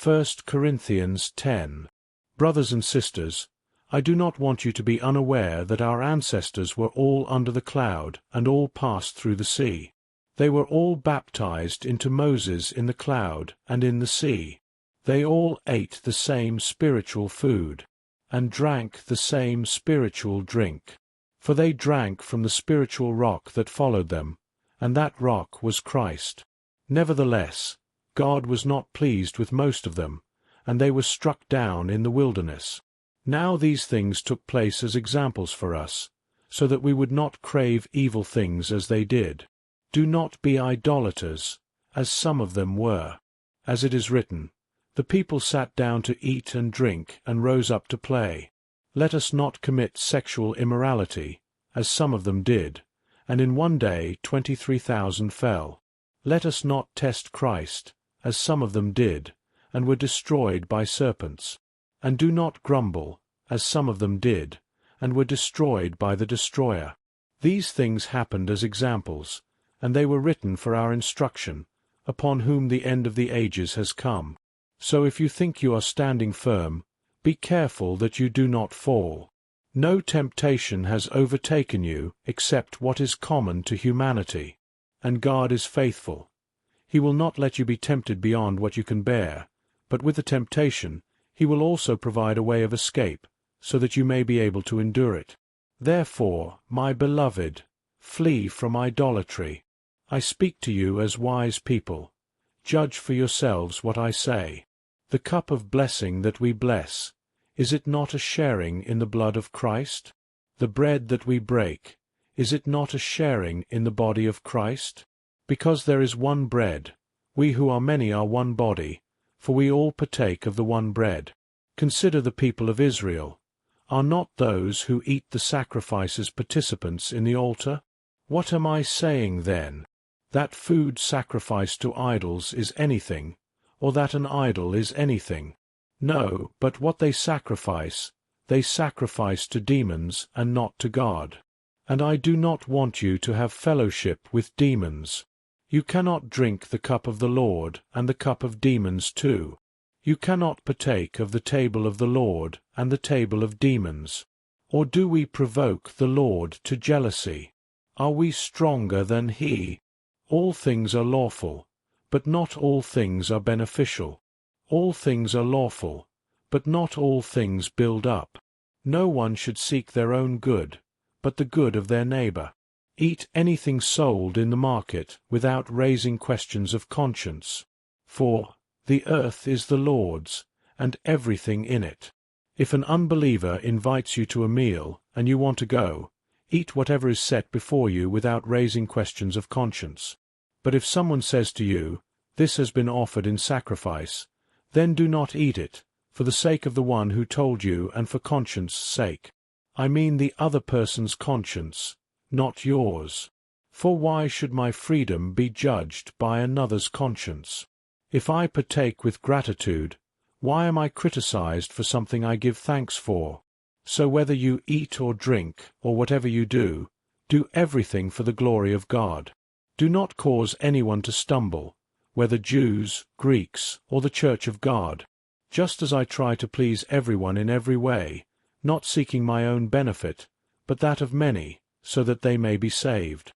First Corinthians 10. Brothers and sisters, I do not want you to be unaware that our ancestors were all under the cloud and all passed through the sea. They were all baptized into Moses in the cloud and in the sea. They all ate the same spiritual food, and drank the same spiritual drink. For they drank from the spiritual rock that followed them, and that rock was Christ. Nevertheless, God was not pleased with most of them, and they were struck down in the wilderness. Now these things took place as examples for us, so that we would not crave evil things as they did. Do not be idolaters, as some of them were. As it is written, the people sat down to eat and drink and rose up to play. Let us not commit sexual immorality, as some of them did, and in one day 23,000 fell. Let us not test Christ, as some of them did, and were destroyed by serpents. And do not grumble, as some of them did, and were destroyed by the destroyer. These things happened as examples, and they were written for our instruction, upon whom the end of the ages has come. So if you think you are standing firm, be careful that you do not fall. No temptation has overtaken you except what is common to humanity. And God is faithful. He will not let you be tempted beyond what you can bear, but with the temptation He will also provide a way of escape, so that you may be able to endure it. Therefore, my beloved, flee from idolatry. I speak to you as wise people. Judge for yourselves what I say. The cup of blessing that we bless, is it not a sharing in the blood of Christ? The bread that we break, is it not a sharing in the body of Christ? Because there is one bread, we who are many are one body, for we all partake of the one bread. Consider the people of Israel. Are not those who eat the sacrifices participants in the altar? What am I saying then? That food sacrificed to idols is anything, or that an idol is anything? No, but what they sacrifice to demons and not to God. And I do not want you to have fellowship with demons. You cannot drink the cup of the Lord and the cup of demons too. You cannot partake of the table of the Lord and the table of demons. Or do we provoke the Lord to jealousy? Are we stronger than He? All things are lawful, but not all things are beneficial. All things are lawful, but not all things build up. No one should seek their own good, but the good of their neighbor. Eat anything sold in the market without raising questions of conscience. For the earth is the Lord's, and everything in it. If an unbeliever invites you to a meal, and you want to go, eat whatever is set before you without raising questions of conscience. But if someone says to you, "This has been offered in sacrifice," then do not eat it, for the sake of the one who told you and for conscience' sake. I mean the other person's conscience, not yours. For why should my freedom be judged by another's conscience? If I partake with gratitude, why am I criticized for something I give thanks for? So whether you eat or drink, or whatever you do everything for the glory of God. Do not cause anyone to stumble, whether Jews, Greeks, or the Church of God, just as I try to please everyone in every way, not seeking my own benefit, but that of many, so that they may be saved.